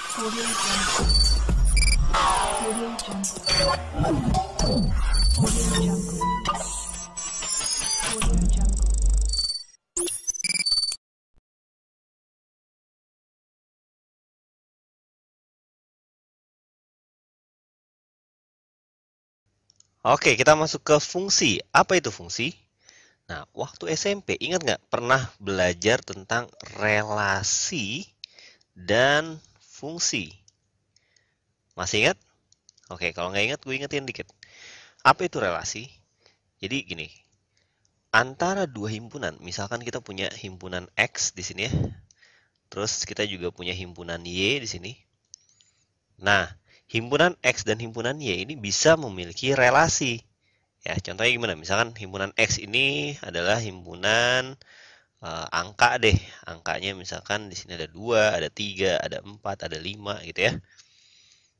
Audio Jungle. Audio Jungle. Audio Jungle. Audio Jungle. Oke, kita masuk ke fungsi. Apa itu fungsi? Nah, waktu SMP, ingat nggak pernah belajar tentang relasi dan fungsi? Masih ingat? Oke, kalau nggak ingat, gue ingetin dikit. Apa itu relasi? Jadi gini, antara dua himpunan, misalkan kita punya himpunan X di sini ya, terus kita juga punya himpunan Y di sini. Nah, himpunan X dan himpunan Y ini bisa memiliki relasi. Ya, contohnya gimana? Misalkan himpunan X ini adalah himpunan angka deh. Angkanya misalkan di sini ada 2, ada 3, ada 4, ada 5 gitu ya.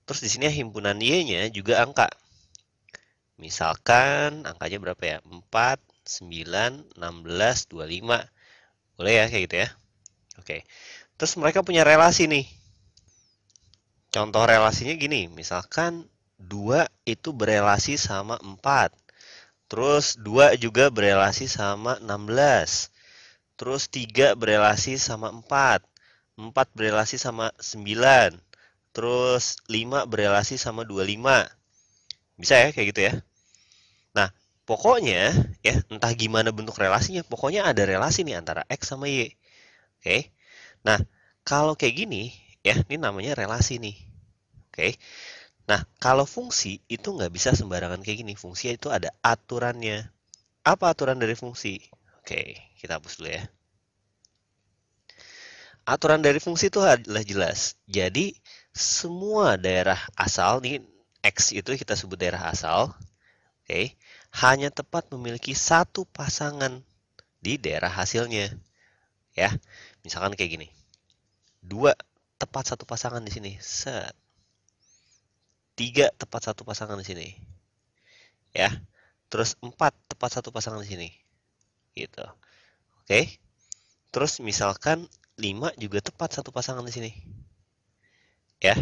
Terus di sini himpunan Y-nya juga angka. Misalkan angkanya berapa ya? 4, 9, 16, 25. Boleh ya kayak gitu ya. Oke. Terus mereka punya relasi nih. Contoh relasinya gini, misalkan 2 itu berelasi sama 4. Terus 2 juga berelasi sama 16. Terus 3 berelasi sama 4. 4 berelasi sama 9. Terus 5 berelasi sama 25. Bisa ya kayak gitu ya. Nah, pokoknya ya entah gimana bentuk relasinya, pokoknya ada relasi nih antara X sama Y. Oke. Nah, kalau kayak gini ya, ini namanya relasi nih. Oke. Nah, kalau fungsi itu nggak bisa sembarangan kayak gini. Fungsi itu ada aturannya. Apa aturan dari fungsi? Oke, kita hapus dulu ya. Aturan dari fungsi itu adalah jelas. Jadi, semua daerah asal, nih X itu kita sebut daerah asal, oke, hanya tepat memiliki satu pasangan di daerah hasilnya. Ya, misalkan kayak gini. 2 tepat satu pasangan di sini. Set. 3 tepat satu pasangan di sini. Ya. Terus 4 tepat satu pasangan di sini. Gitu. Oke. Terus misalkan 5 juga tepat satu pasangan di sini. Ya.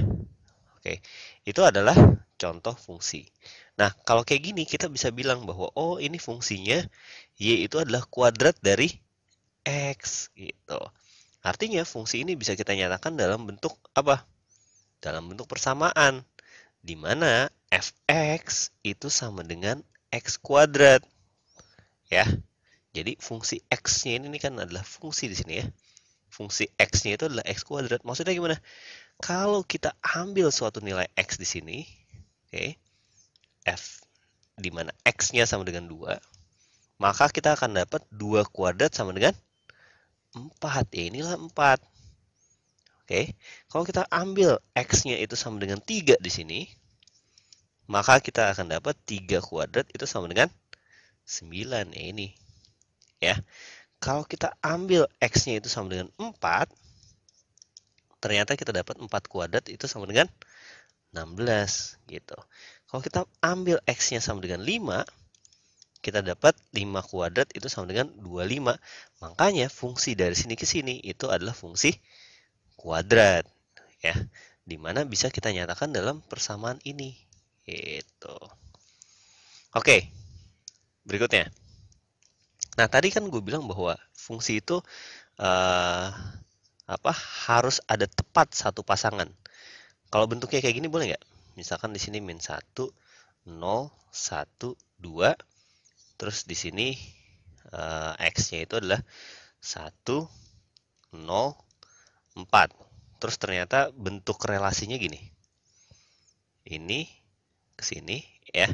Oke. Itu adalah contoh fungsi. Nah, kalau kayak gini kita bisa bilang bahwa oh ini fungsinya Y itu adalah kuadrat dari X gitu. Artinya fungsi ini bisa kita nyatakan dalam bentuk apa? Dalam bentuk persamaan di mana fx itu sama dengan x kuadrat. Ya. Jadi fungsi x-nya ini kan adalah fungsi di sini ya. Fungsi x-nya itu adalah x kuadrat. Maksudnya gimana? Kalau kita ambil suatu nilai x di sini, oke, f di mana x-nya sama dengan 2, maka kita akan dapat 2 kuadrat sama dengan 4. Ya, inilah 4. Oke. Kalau kita ambil x-nya itu sama dengan 3 di sini, maka kita akan dapat 3 kuadrat itu sama dengan 9. Ya, ini. Ya. Kalau kita ambil x-nya itu sama dengan 4, ternyata kita dapat 4 kuadrat itu sama dengan 16 gitu. Kalau kita ambil x-nya sama dengan 5, kita dapat 5 kuadrat itu sama dengan 25. Makanya fungsi dari sini ke sini itu adalah fungsi kuadrat ya. Dimana bisa kita nyatakan dalam persamaan ini. Gitu. Oke. Berikutnya. Nah, tadi kan gue bilang bahwa fungsi itu harus ada tepat satu pasangan. Kalau bentuknya kayak gini boleh nggak? Misalkan di sini min 1, 0, 1, 2. Terus di sini x-nya itu adalah 1, 0, 4. Terus ternyata bentuk relasinya gini. Ini ke sini ya.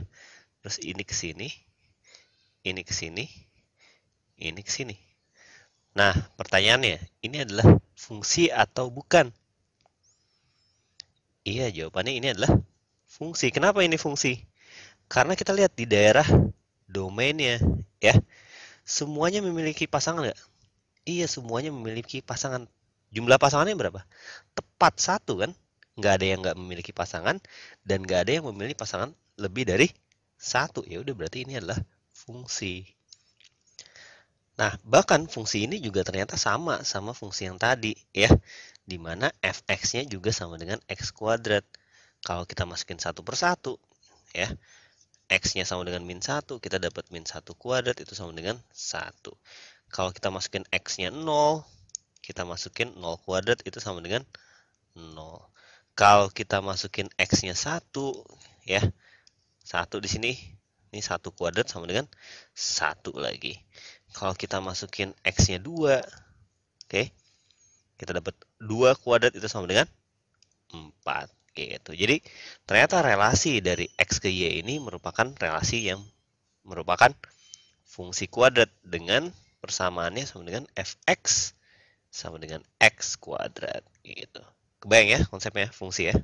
Terus ini ke sini. Ini ke sini. Ini ke sini. Nah, pertanyaannya, ini adalah fungsi atau bukan? Iya, jawabannya ini adalah fungsi. Kenapa ini fungsi? Karena kita lihat di daerah domainnya, ya. Semuanya memiliki pasangan nggak? Iya, semuanya memiliki pasangan. Jumlah pasangannya berapa? Tepat satu kan? Nggak ada yang nggak memiliki pasangan, dan nggak ada yang memiliki pasangan lebih dari satu. Ya udah, berarti ini adalah fungsi. Nah, bahkan fungsi ini juga ternyata sama fungsi yang tadi, ya. di mana fx-nya juga sama dengan x kuadrat. Kalau kita masukin satu per satu, ya, x-nya sama dengan min 1, kita dapat min 1 kuadrat itu sama dengan 1. Kalau kita masukin x-nya 0, kita masukin 0 kuadrat itu sama dengan 0. Kalau kita masukin x-nya 1, ya, 1 di sini, ini 1 kuadrat sama dengan 1 lagi. Kalau kita masukin x-nya 2, oke, kita dapat 2 kuadrat itu sama dengan 4. Gitu. Jadi ternyata relasi dari x ke y ini merupakan relasi yang merupakan fungsi kuadrat dengan persamaannya sama dengan fx sama dengan x kuadrat. Gitu. Kebayang ya konsepnya fungsi ya?